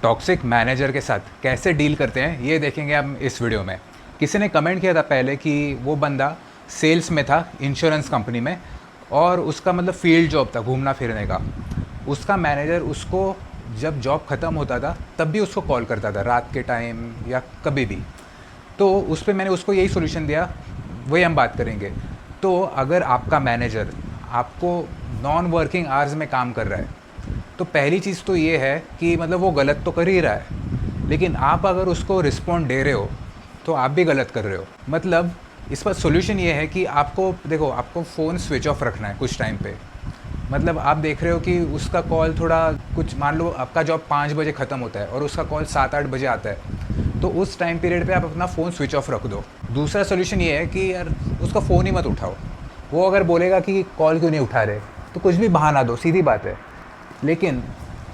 Toxic manager के साथ कैसे डील करते हैं ये देखेंगे हम इस वीडियो में। किसी ने कमेंट किया था पहले कि वो बंदा सेल्स में था इंश्योरेंस कंपनी में और उसका मतलब फील्ड जॉब था, घूमना फिरने का। उसका मैनेजर उसको जब जॉब ख़त्म होता था तब भी उसको कॉल करता था, रात के टाइम या कभी भी। तो उस पे मैंने उसको यही सॉल्यूशन दिया, वही हम बात करेंगे। तो अगर आपका मैनेजर आपको नॉन वर्किंग आवर्स में काम कर रहा है तो पहली चीज़ तो ये है कि मतलब वो गलत तो कर ही रहा है, लेकिन आप अगर उसको रिस्पॉन्ड दे रहे हो तो आप भी गलत कर रहे हो। मतलब इस पर सॉल्यूशन ये है कि आपको देखो, आपको फ़ोन स्विच ऑफ रखना है कुछ टाइम पे। मतलब आप देख रहे हो कि उसका कॉल थोड़ा कुछ, मान लो आपका जॉब 5 बजे ख़त्म होता है और उसका कॉल 7-8 बजे आता है, तो उस टाइम पीरियड पे आप अपना फ़ोन स्विच ऑफ रख दो। दूसरा सॉल्यूशन ये है कि यार उसका फ़ोन ही मत उठाओ। वो अगर बोलेगा कि कॉल क्यों नहीं उठा रहे तो कुछ भी बहाना दो, सीधी बात है। लेकिन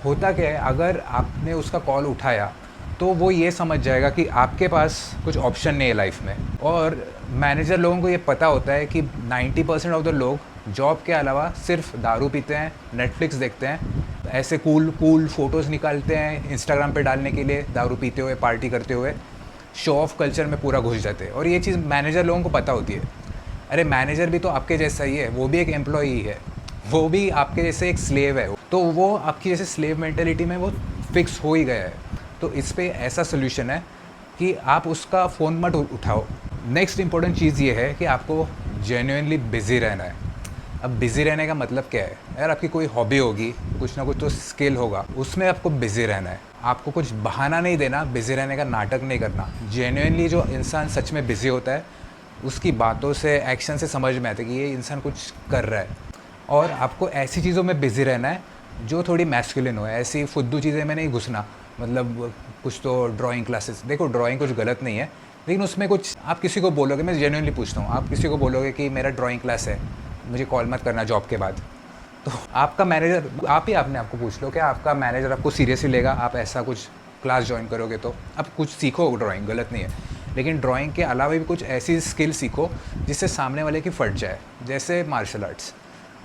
होता क्या है, अगर आपने उसका कॉल उठाया तो वो ये समझ जाएगा कि आपके पास कुछ ऑप्शन नहीं है लाइफ में। और मैनेजर लोगों को ये पता होता है कि 90% ऑफ द लोग जॉब के अलावा सिर्फ दारू पीते हैं, नेटफ्लिक्स देखते हैं, ऐसे कूल कूल फ़ोटोज़ निकालते हैं इंस्टाग्राम पे डालने के लिए, दारू पीते हुए, पार्टी करते हुए, शो ऑफ कल्चर में पूरा घुस जाते हैं। और ये चीज़ मैनेजर लोगों को पता होती है। अरे मैनेजर भी तो आपके जैसा ही है, वो भी एक एम्प्लॉई ही है, वो भी आपके जैसे एक स्लेव है। तो वो आपकी जैसे स्लेव मेंटेलिटी में वो फिक्स हो ही गया है। तो इस पे ऐसा सोल्यूशन है कि आप उसका फ़ोन मत उठाओ। नेक्स्ट इंपॉर्टेंट चीज़ ये है कि आपको जेन्युइनली बिज़ी रहना है। अब बिज़ी रहने का मतलब क्या है यार, आपकी कोई हॉबी होगी, कुछ ना कुछ तो स्किल होगा, उसमें आपको बिज़ी रहना है। आपको कुछ बहाना नहीं देना, बिज़ी रहने का नाटक नहीं करना। जेन्युइनली जो इंसान सच में बिज़ी होता है उसकी बातों से, एक्शन से समझ में आता है कि ये इंसान कुछ कर रहा है। और आपको ऐसी चीज़ों में बिज़ी रहना है जो थोड़ी मैस्कुलिन हो, ऐसी फुद्दू चीज़ें में नहीं घुसना। मतलब कुछ तो ड्राइंग क्लासेस, देखो ड्राइंग कुछ गलत नहीं है, लेकिन उसमें कुछ आप किसी को बोलोगे, मैं जेन्युइनली पूछता हूँ, आप किसी को बोलोगे कि मेरा ड्राइंग क्लास है, मुझे कॉल मत करना जॉब के बाद, तो आपका मैनेजर, आप ही आपने आपको पूछ लो क्या आपका मैनेजर आपको सीरियसली लेगा? आप ऐसा कुछ क्लास ज्वाइन करोगे तो आप कुछ सीखो, ड्राइंग गलत नहीं है, लेकिन ड्राइंग के अलावा भी कुछ ऐसी स्किल सीखो जिससे सामने वाले की फट जाए। जैसे मार्शल आर्ट्स,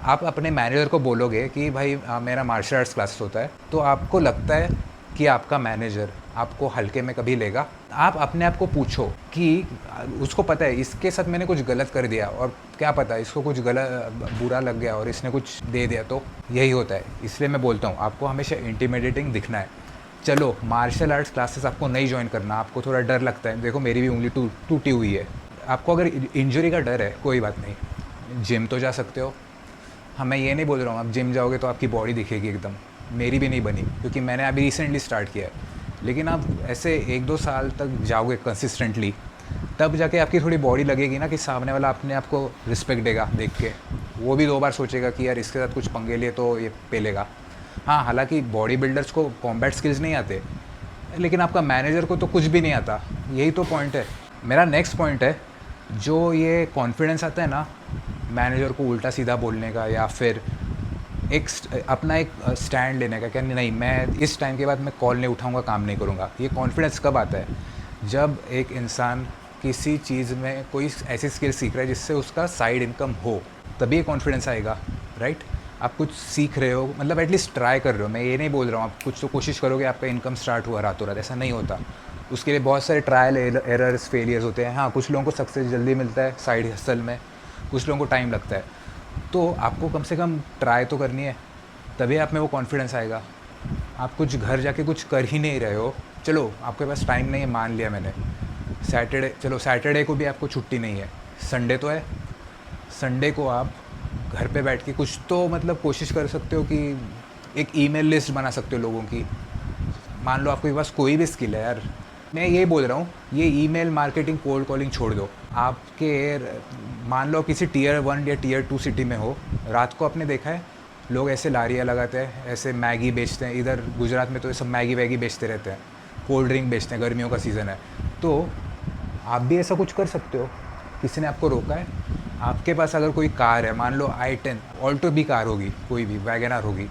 आप अपने मैनेजर को बोलोगे कि भाई मेरा मार्शल आर्ट्स क्लास होता है, तो आपको लगता है कि आपका मैनेजर आपको हल्के में कभी लेगा? आप अपने आप को पूछो कि उसको पता है इसके साथ मैंने कुछ गलत कर दिया और क्या पता इसको कुछ गलत बुरा लग गया और इसने कुछ दे दिया, तो यही होता है। इसलिए मैं बोलता हूँ आपको हमेशा इंटिमिडेटिंग दिखना है। चलो मार्शल आर्ट्स क्लासेस आपको नहीं ज्वाइन करना, आपको थोड़ा डर लगता है, देखो मेरी भी उंगली टूटी हुई है, आपको अगर इंजरी का डर है कोई बात नहीं, जिम तो जा सकते हो। हाँ, मैं ये नहीं बोल रहा हूँ आप जिम जाओगे तो आपकी बॉडी दिखेगी एकदम, मेरी भी नहीं बनी क्योंकि मैंने अभी रिसेंटली स्टार्ट किया है। लेकिन आप ऐसे 1-2 साल तक जाओगे कंसिस्टेंटली, तब जाके आपकी थोड़ी बॉडी लगेगी ना कि सामने वाला अपने आप को रिस्पेक्ट देगा देख के, वो भी 2 बार सोचेगा कि यार इसके साथ कुछ पंगे लिए तो ये पेलेगा। हाँ, हालांकि बॉडी बिल्डर्स को कॉम्बैट स्किल्स नहीं आते, लेकिन आपका मैनेजर को तो कुछ भी नहीं आता, यही तो पॉइंट है। मेरा नेक्स्ट पॉइंट है, जो ये कॉन्फिडेंस आता है ना मैनेजर को उल्टा सीधा बोलने का, या फिर अपना एक स्टैंड लेने का, क्या नहीं मैं इस टाइम के बाद मैं कॉल नहीं उठाऊंगा, काम नहीं करूंगा। ये कॉन्फिडेंस कब आता है? जब एक इंसान किसी चीज़ में कोई ऐसी स्किल सीख रहा है जिससे उसका साइड इनकम हो, तभी ये कॉन्फिडेंस आएगा, राइट? आप कुछ सीख रहे हो, मतलब एटलीस्ट ट्राई कर रहे हो। मैं ये नहीं बोल रहा हूँ आप कुछ तो कोशिश करोगे आपका इनकम स्टार्ट हुआ रातों रात, ऐसा नहीं होता। उसके लिए बहुत सारे ट्रायल एरर्स, फेलियर्स होते हैं। हाँ, कुछ लोगों को सक्सेस जल्दी मिलता है साइड हसल में, कुछ लोगों को टाइम लगता है। तो आपको कम से कम ट्राई तो करनी है, तभी आप में वो कॉन्फिडेंस आएगा। आप कुछ घर जाके कुछ कर ही नहीं रहे हो, चलो आपके पास टाइम नहीं है, मान लिया मैंने, सैटरडे, चलो सैटरडे को भी आपको छुट्टी नहीं है, संडे तो है, संडे को आप घर पे बैठ के कुछ तो मतलब कोशिश कर सकते हो कि एक ईमेल लिस्ट बना सकते हो लोगों की। मान लो आपके पास कोई भी स्किल है यार, मैं ये बोल रहा हूँ, ये ईमेल मार्केटिंग, कोल्ड कॉलिंग छोड़ दो। आपके मान लो किसी टियर 1 या टियर 2 सिटी में हो, रात को आपने देखा है लोग ऐसे लारियाँ लगाते हैं, ऐसे मैगी बेचते हैं, इधर गुजरात में तो ये सब मैगी वैगी बेचते रहते हैं, कोल्ड ड्रिंक बेचते हैं, गर्मियों का सीज़न है। तो आप भी ऐसा कुछ कर सकते हो, किसी ने आपको रोका है? आपके पास अगर कोई कार है, मान लो i10 ऑल्टो भी कार होगी, कोई भी वैगनआर होगी,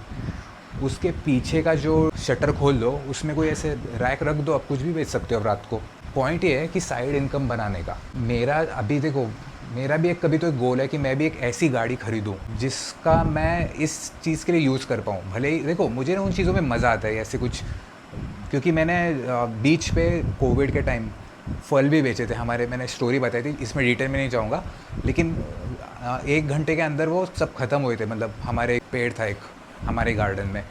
उसके पीछे का जो शटर खोल दो, उसमें कोई ऐसे रैक रख दो, आप कुछ भी बेच सकते हो रात को। पॉइंट ये है कि साइड इनकम बनाने का। मेरा अभी देखो, मेरा भी एक कभी तो एक गोल है कि मैं भी एक ऐसी गाड़ी खरीदूं जिसका मैं इस चीज़ के लिए यूज़ कर पाऊँ। भले ही देखो मुझे ना उन चीज़ों में मज़ा आता है, ऐसे कुछ क्योंकि मैंने बीच पे कोविड के टाइम फल भी बेचे थे हमारे, मैंने स्टोरी बताई थी, इसमें डिटेल में नहीं जाऊँगा, लेकिन 1 घंटे के अंदर वो सब ख़त्म हुए थे। मतलब हमारे एक पेड़ था एक हमारे गार्डन में।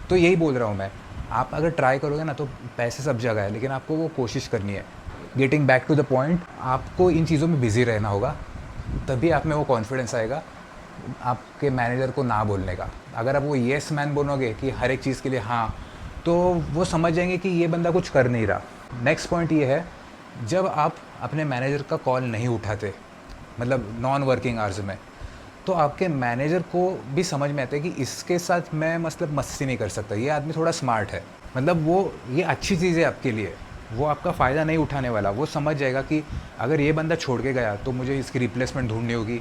तो यही बोल रहा हूँ मैं, आप अगर ट्राई करोगे ना तो पैसे सब जगह है, लेकिन आपको वो कोशिश करनी है। Getting back to the point, आपको इन चीज़ों में बिज़ी रहना होगा, तभी आप में वो कॉन्फिडेंस आएगा आपके मैनेजर को ना बोलने का। अगर आप वो येस मैन बोलोगे कि हर एक चीज़ के लिए हाँ, तो वो समझ जाएंगे कि ये बंदा कुछ कर नहीं रहा। नेक्स्ट पॉइंट ये है, जब आप अपने मैनेजर का कॉल नहीं उठाते, मतलब नॉन वर्किंग आवर्स में, तो आपके मैनेजर को भी समझ में आता है कि इसके साथ मैं मतलब मस्ती नहीं कर सकता, ये आदमी थोड़ा स्मार्ट है, मतलब वो ये अच्छी चीज़ है आपके लिए, वो आपका फ़ायदा नहीं उठाने वाला। वो समझ जाएगा कि अगर ये बंदा छोड़ के गया तो मुझे इसकी रिप्लेसमेंट ढूंढनी होगी।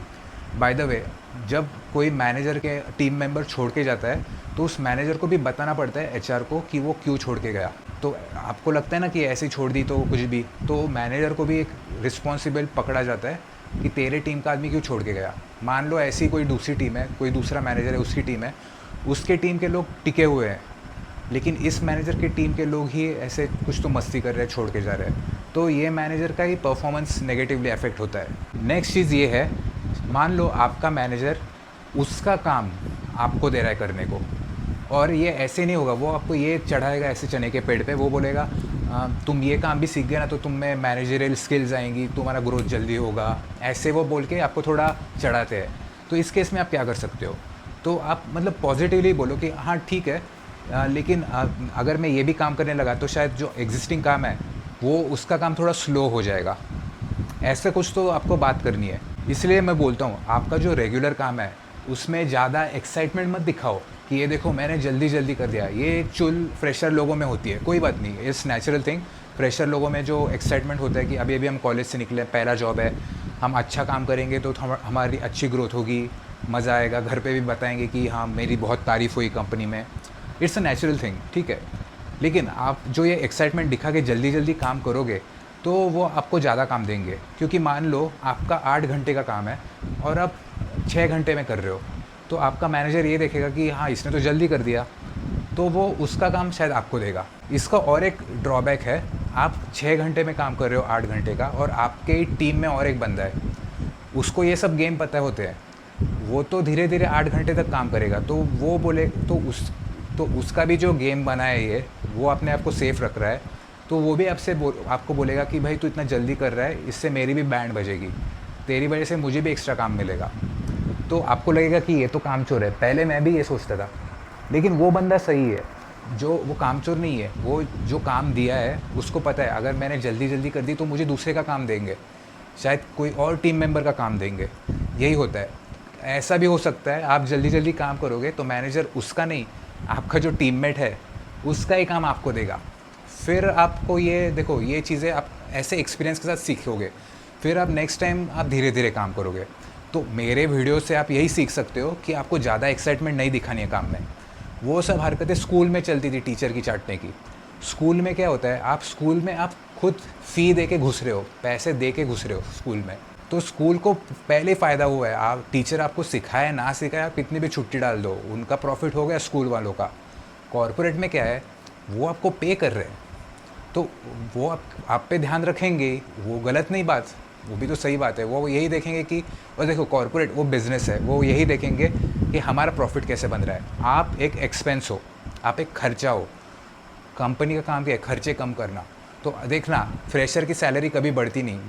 बाय द वे, जब कोई मैनेजर के टीम मेंबर छोड़ के जाता है तो उस मैनेजर को भी बताना पड़ता है एचआर को कि वो क्यों छोड़ के गया। तो आपको लगता है ना कि ऐसे ही छोड़ दी तो कुछ भी, तो मैनेजर को भी एक रिस्पॉन्सिबल पकड़ा जाता है कि तेरे टीम का आदमी क्यों छोड़ के गया। मान लो ऐसी कोई दूसरी टीम है, कोई दूसरा मैनेजर है, उसकी टीम है, उसके टीम के लोग टिके हुए हैं, लेकिन इस मैनेजर की टीम के लोग ही ऐसे कुछ तो मस्ती कर रहे हैं, छोड़ के जा रहे हैं, तो ये मैनेजर का ही परफॉर्मेंस नेगेटिवली अफेक्ट होता है। नेक्स्ट चीज़ ये है, मान लो आपका मैनेजर उसका काम आपको दे रहा है करने को, और ये ऐसे नहीं होगा, वो आपको ये चढ़ाएगा ऐसे चने के पेड़ पे, वो बोलेगा तुम ये काम भी सीख गए ना तो तुम में मैनेजरियल स्किल्स आएंगी, तुम्हारा ग्रोथ जल्दी होगा, ऐसे वो बोल के आपको थोड़ा चढ़ाते हैं। तो इस केस में आप क्या कर सकते हो, तो आप मतलब पॉजिटिवली बोलो कि हाँ ठीक है, लेकिन अगर मैं ये भी काम करने लगा तो शायद जो एग्जिस्टिंग काम है वो उसका काम थोड़ा स्लो हो जाएगा। ऐसे कुछ तो आपको बात करनी है। इसलिए मैं बोलता हूँ आपका जो रेगुलर काम है उसमें ज़्यादा एक्साइटमेंट मत दिखाओ कि ये देखो मैंने जल्दी जल्दी कर दिया। ये चुल फ्रेशर लोगों में होती है, कोई बात नहीं, इट्स नेचुरल थिंग। फ्रेशर लोगों में जो एक्साइटमेंट होता है कि अभी अभी हम कॉलेज से निकले, पहला जॉब है, हम अच्छा काम करेंगे तो हमारी अच्छी ग्रोथ होगी, मज़ा आएगा, घर पे भी बताएंगे कि हाँ मेरी बहुत तारीफ़ हुई कंपनी में। इट्स अ नेचुरल थिंग, ठीक है। लेकिन आप जो ये एक्साइटमेंट दिखा के जल्दी जल्दी काम करोगे तो वो आपको ज़्यादा काम देंगे, क्योंकि मान लो आपका 8 घंटे का काम है और आप 6 घंटे में कर रहे हो, तो आपका मैनेजर ये देखेगा कि हाँ इसने तो जल्दी कर दिया, तो वो उसका काम शायद आपको देगा। इसका और एक ड्रॉबैक है, आप 6 घंटे में काम कर रहे हो 8 घंटे का, और आपके टीम में और एक बंदा है, उसको ये सब गेम पता होते हैं, वो तो धीरे धीरे 8 घंटे तक काम करेगा, तो वो बोले तो उसका भी जो गेम बना है ये, वो अपने आप को सेफ रख रहा है, तो वो भी आपको बोलेगा कि भाई तू इतना जल्दी कर रहा है, इससे मेरी भी बैंड बजेगी, तेरी वजह से मुझे भी एक्स्ट्रा काम मिलेगा। तो आपको लगेगा कि ये तो कामचोर है। पहले मैं भी ये सोचता था, लेकिन वो बंदा सही है, जो वो कामचोर नहीं है, वो जो काम दिया है उसको पता है अगर मैंने जल्दी जल्दी कर दी तो मुझे दूसरे का काम देंगे, शायद कोई और टीम मेंबर का काम देंगे। यही होता है। ऐसा भी हो सकता है आप जल्दी जल्दी काम करोगे तो मैनेजर उसका नहीं, आपका जो टीममेट है उसका ही काम आपको देगा। फिर आपको ये देखो, ये चीज़ें आप ऐसे एक्सपीरियंस के साथ सीखोगे, फिर आप नेक्स्ट टाइम आप धीरे धीरे काम करोगे। तो मेरे वीडियो से आप यही सीख सकते हो कि आपको ज़्यादा एक्साइटमेंट नहीं दिखानी है काम में। वो सब हरकतें स्कूल में चलती थी टीचर की चाटने की। स्कूल में क्या होता है, आप स्कूल में आप खुद फ़ी दे के घुस रहे हो, पैसे दे के घुस रहे हो स्कूल में, तो स्कूल को पहले फ़ायदा हुआ है। आप टीचर आपको सिखाए ना सिखाए, आप कितनी भी छुट्टी डाल दो, उनका प्रॉफिट हो गया स्कूल वालों का। कॉर्पोरेट में क्या है, वो आपको पे कर रहे हैं, तो वो आप पे ध्यान रखेंगे, वो गलत नहीं बात, वो भी तो सही बात है। वो यही देखेंगे कि और देखो कॉर्पोरेट वो बिज़नेस है, वो यही देखेंगे कि हमारा प्रॉफिट कैसे बन रहा है। आप एक एक्सपेंस हो, आप एक खर्चा हो, कंपनी का काम क्या है, खर्चे कम करना। तो देखना फ्रेशर की सैलरी कभी बढ़ती नहीं,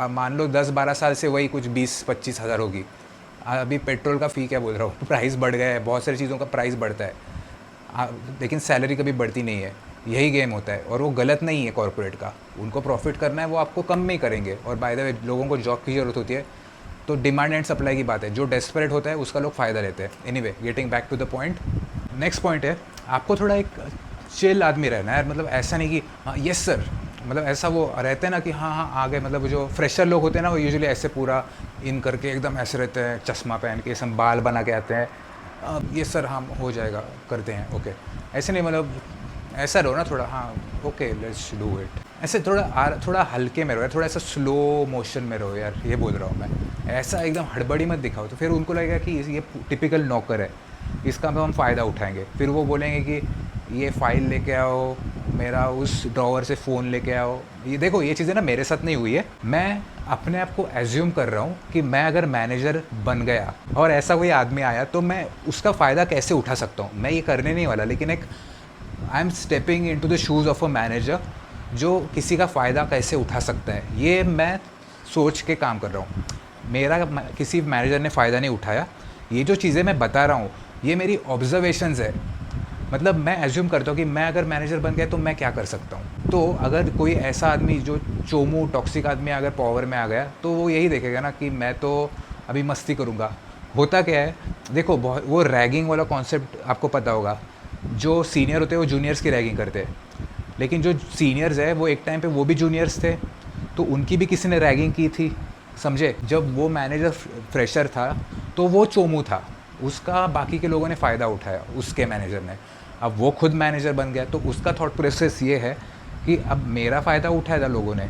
मान लो 10-12 साल से वही कुछ 20-25 हज़ार होगी। अभी पेट्रोल का फ़ी क्या बोल रहा हूँ, प्राइस बढ़ गया है, बहुत सारी चीज़ों का प्राइस बढ़ता है, लेकिन सैलरी कभी बढ़ती नहीं है। यही गेम होता है, और वो गलत नहीं है कॉर्पोरेट का, उनको प्रॉफिट करना है, वो आपको कम में ही करेंगे। और बाय द वे लोगों को जॉब की ज़रूरत होती है, तो डिमांड एंड सप्लाई की बात है, जो डेस्परेट होता है उसका लोग फ़ायदा लेते हैं। Anyway, getting back to the point, next point है, आपको थोड़ा एक चिल आदमी रहना है। मतलब ऐसा नहीं कि हाँ यस सर, मतलब ऐसा वो रहते हैं ना कि हाँ हाँ आ गए, मतलब जो फ्रेशर लोग होते हैं ना वो यूजुअली ऐसे पूरा इन करके एकदम ऐसे रहते हैं, चश्मा पहन के सब बाल बना के आते हैं, ये सर हाँ हो जाएगा करते हैं, ओके। ऐसे नहीं, मतलब ऐसा रहो ना थोड़ा, हाँ ओके लेट्स डू इट, ऐसे थोड़ा हल्के में रहो, थोड़ा ऐसा स्लो मोशन में रहो यार, ये बोल रहा हूँ मैं। ऐसा एकदम हड़बड़ी मत दिखाओ, तो फिर उनको लगेगा कि ये टिपिकल नौकर है, इसका हम फ़ायदा उठाएंगे। फिर वो बोलेंगे कि ये फ़ाइल लेके आओ, मेरा उस ड्रॉवर से फ़ोन लेके आओ। ये देखो, ये चीज़ें ना मेरे साथ नहीं हुई है। मैं अपने आप को एज्यूम कर रहा हूँ कि मैं अगर मैनेजर बन गया और ऐसा कोई आदमी आया तो मैं उसका फ़ायदा कैसे उठा सकता हूँ। मैं ये करने नहीं वाला, लेकिन एक I am stepping into the shoes of a manager जो किसी का फ़ायदा कैसे उठा सकता है, ये मैं सोच के काम कर रहा हूँ। मेरा किसी मैनेजर ने फ़ायदा नहीं उठाया। ये जो चीज़ें मैं बता रहा हूँ ये मेरी ऑब्जर्वेशंस है। मतलब मैं एज्यूम करता हूँ कि मैं अगर मैनेजर बन गया तो मैं क्या कर सकता हूँ। तो अगर कोई ऐसा आदमी जो चोमू टॉक्सिक आदमी अगर पावर में आ गया तो वो यही देखेगा ना कि मैं तो अभी मस्ती करूँगा। होता क्या है, देखो बहुत वो रैगिंग वाला कॉन्सेप्ट आपको पता होगा। जो सीनियर होते हैं वो जूनियर्स की रैगिंग करते हैं, लेकिन जो सीनियर्स है वो एक टाइम पे वो भी जूनियर्स थे, तो उनकी भी किसी ने रैगिंग की थी, समझे। जब वो मैनेजर फ्रेशर था तो वो चोमू था, उसका बाकी के लोगों ने फ़ायदा उठाया, उसके मैनेजर ने। अब वो खुद मैनेजर बन गया तो उसका थॉट प्रोसेस ये है कि अब मेरा फ़ायदा उठाया था लोगों ने,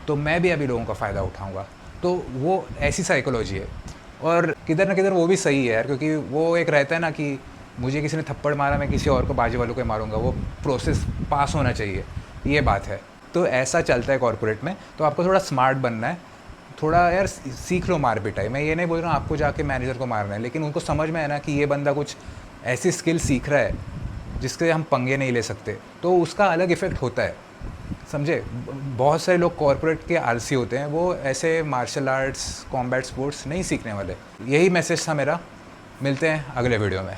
तो मैं भी अभी लोगों का फ़ायदा उठाऊँगा। तो वो ऐसी साइकोलॉजी है। और किधर ना किधर वो भी सही है यार, क्योंकि वो एक रहता है ना कि मुझे किसी ने थप्पड़ मारा, मैं किसी और को बाजू वालों को मारूंगा, वो प्रोसेस पास होना चाहिए, ये बात है। तो ऐसा चलता है कॉर्पोरेट में। तो आपको थोड़ा स्मार्ट बनना है, थोड़ा यार सीख लो मार पिटाई। मैं ये नहीं बोल रहा हूँ आपको जाके मैनेजर को मारना है, लेकिन उनको समझ में है ना कि ये बंदा कुछ ऐसी स्किल सीख रहा है जिसके हम पंगे नहीं ले सकते, तो उसका अलग इफ़ेक्ट होता है, समझे। बहुत सारे लोग कॉर्पोरेट के आलसी होते हैं, वो ऐसे मार्शल आर्ट्स कॉम्बैट स्पोर्ट्स नहीं सीखने वाले। यही मैसेज था मेरा। मिलते हैं अगले वीडियो में।